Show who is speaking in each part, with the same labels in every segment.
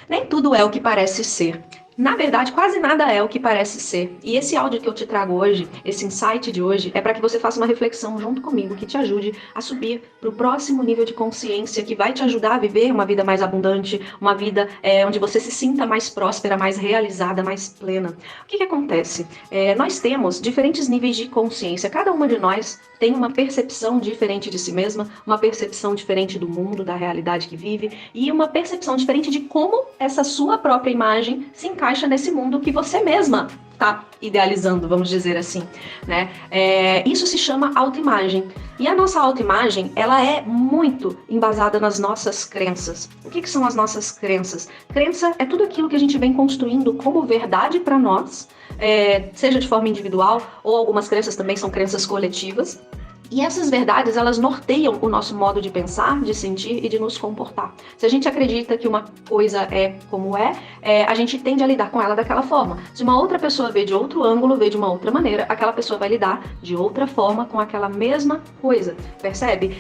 Speaker 1: Nem tudo é o que parece ser. Na verdade, quase nada é o que parece ser. E esse áudio que eu te trago hoje, esse insight de hoje, é para que você faça uma reflexão junto comigo, que te ajude a subir para o próximo nível de consciência, que vai te ajudar a viver uma vida mais abundante, uma vida onde você se sinta mais próspera, mais realizada, mais plena. O que acontece? Nós temos diferentes níveis de consciência. Cada uma de nós tem uma percepção diferente de si mesma, uma percepção diferente do mundo, da realidade que vive, e uma percepção diferente de como essa sua própria imagem se encaixa nesse mundo que você mesma está idealizando, vamos dizer assim, né? Isso se chama autoimagem. E a nossa autoimagem, ela é muito embasada nas nossas crenças. O que são as nossas crenças? Crença é tudo aquilo que a gente vem construindo como verdade para nós, seja de forma individual, ou algumas crenças também são crenças coletivas. E essas verdades, elas norteiam o nosso modo de pensar, de sentir e de nos comportar. Se a gente acredita que uma coisa é como a gente tende a lidar com ela daquela forma. Se uma outra pessoa vê de outro ângulo, vê de uma outra maneira, aquela pessoa vai lidar de outra forma com aquela mesma coisa, percebe?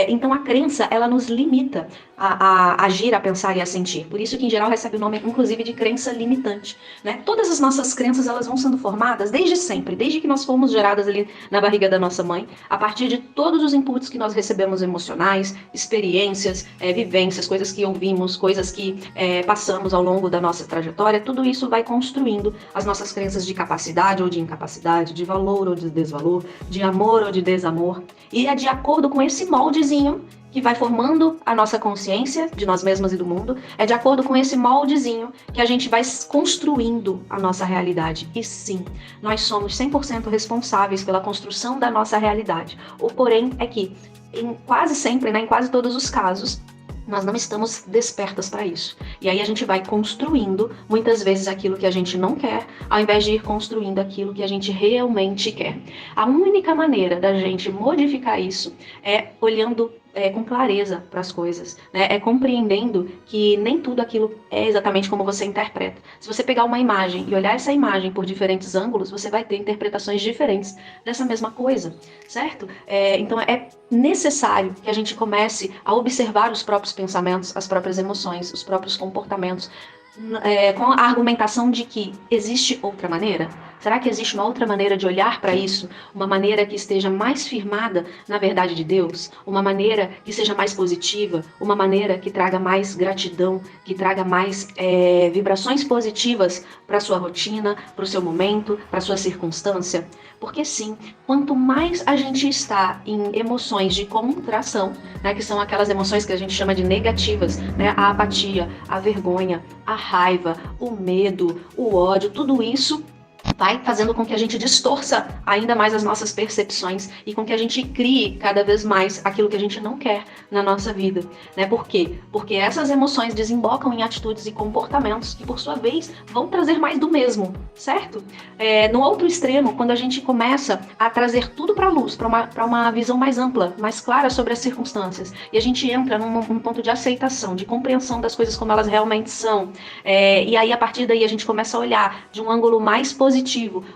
Speaker 1: Então a crença, ela nos limita a agir, a pensar e a sentir. Por isso que em geral recebe o nome, inclusive, de crença limitante, né? Todas as nossas crenças, elas vão sendo formadas desde sempre, desde que nós fomos geradas ali na barriga da nossa mãe, a partir de todos os inputs que nós recebemos emocionais, experiências, vivências, coisas que ouvimos, coisas que passamos ao longo da nossa trajetória. Tudo isso vai construindo as nossas crenças de capacidade ou de incapacidade, de valor ou de desvalor, de amor ou de desamor. E é de acordo com esse moldezinho que vai formando a nossa consciência de nós mesmos e do mundo, é de acordo com esse moldezinho que a gente vai construindo a nossa realidade. E sim, nós somos 100% responsáveis pela construção da nossa realidade. O porém é que, quase sempre, em quase todos os casos, nós não estamos despertas para isso. E aí a gente vai construindo, muitas vezes, aquilo que a gente não quer, ao invés de ir construindo aquilo que a gente realmente quer. A única maneira da gente modificar isso é olhando com clareza para as coisas, né? É compreendendo que nem tudo aquilo é exatamente como você interpreta. Se você pegar uma imagem e olhar essa imagem por diferentes ângulos, você vai ter interpretações diferentes dessa mesma coisa, certo? Então é necessário que a gente comece a observar os próprios pensamentos, as próprias emoções, os próprios comportamentos, com a argumentação de que existe outra maneira? Será que existe uma outra maneira de olhar para isso? Uma maneira que esteja mais firmada na verdade de Deus? Uma maneira que seja mais positiva? Uma maneira que traga mais gratidão? Que traga mais vibrações positivas para a sua rotina, para o seu momento, para a sua circunstância? Porque sim, quanto mais a gente está em emoções de contração, né, que são aquelas emoções que a gente chama de negativas, né, a apatia, a vergonha, a raiva, o medo, o ódio, tudo isso vai fazendo com que a gente distorça ainda mais as nossas percepções e com que a gente crie cada vez mais aquilo que a gente não quer na nossa vida, né? Por quê? Porque essas emoções desembocam em atitudes e comportamentos que, por sua vez, vão trazer mais do mesmo, certo? No outro extremo, quando a gente começa a trazer tudo para a luz, para uma visão mais ampla, mais clara sobre as circunstâncias, e a gente entra num ponto de aceitação, de compreensão das coisas como elas realmente são, e aí, a partir daí, a gente começa a olhar de um ângulo mais positivo,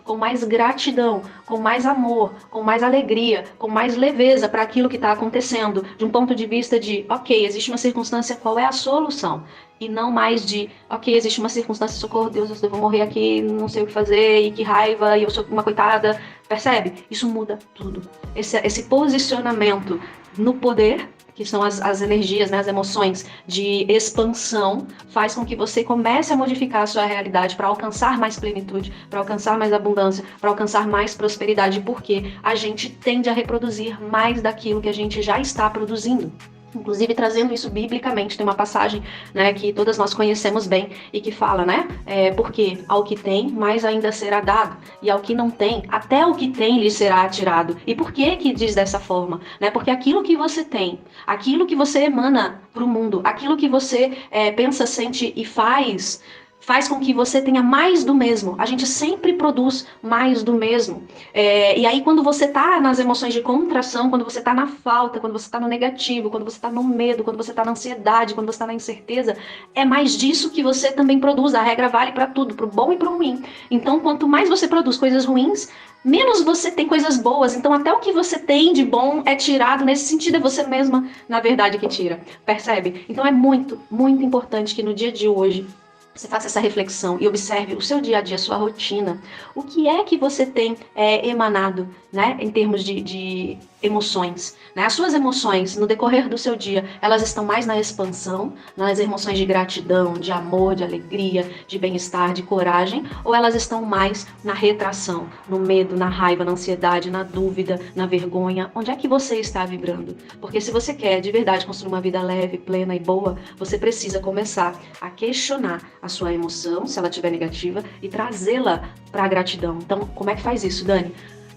Speaker 1: com mais gratidão, com mais amor, com mais alegria, com mais leveza para aquilo que está acontecendo, de um ponto de vista de, ok, existe uma circunstância, qual é a solução? E não mais de, ok, existe uma circunstância, socorro, Deus, eu vou morrer aqui, não sei o que fazer, e que raiva, e eu sou uma coitada, percebe? Isso muda tudo. Esse posicionamento no poder, que são as energias, né, as emoções de expansão, faz com que você comece a modificar a sua realidade para alcançar mais plenitude, para alcançar mais abundância, para alcançar mais prosperidade, porque a gente tende a reproduzir mais daquilo que a gente já está produzindo. Inclusive trazendo isso biblicamente, tem uma passagem, né, que todas nós conhecemos bem e que fala, né, porque ao que tem, mais ainda será dado, e ao que não tem, até o que tem lhe será tirado. E por que diz dessa forma? Né, porque aquilo que você tem, aquilo que você emana para o mundo, aquilo que você pensa, sente e faz, faz com que você tenha mais do mesmo. A gente sempre produz mais do mesmo. E aí, quando você está nas emoções de contração, quando você está na falta, quando você está no negativo, quando você está no medo, quando você está na ansiedade, quando você está na incerteza, é mais disso que você também produz. A regra vale para tudo, para o bom e para o ruim. Então, quanto mais você produz coisas ruins, menos você tem coisas boas. Então, até o que você tem de bom é tirado. Nesse sentido, é você mesma, na verdade, que tira. Percebe? Então, é muito, muito importante que no dia de hoje você faça essa reflexão e observe o seu dia a dia, a sua rotina. O que é que você tem emanado, né, em termos de emoções? Né? As suas emoções, no decorrer do seu dia, elas estão mais na expansão, nas emoções de gratidão, de amor, de alegria, de bem-estar, de coragem, ou elas estão mais na retração, no medo, na raiva, na ansiedade, na dúvida, na vergonha? Onde é que você está vibrando? Porque se você quer de verdade construir uma vida leve, plena e boa, você precisa começar a questionar a sua emoção, se ela estiver negativa, e trazê-la para a gratidão. Então, como é que faz isso, Dani?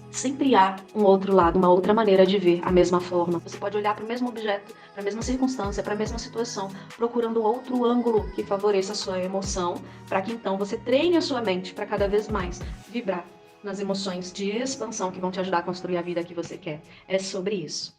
Speaker 1: Sempre há um outro lado, uma outra maneira de ver a mesma forma. Você pode olhar para o mesmo objeto, para a mesma circunstância, para a mesma situação, procurando outro ângulo que favoreça a sua emoção, para que então você treine a sua mente para cada vez mais vibrar nas emoções de expansão que vão te ajudar a construir a vida que você quer. É sobre isso.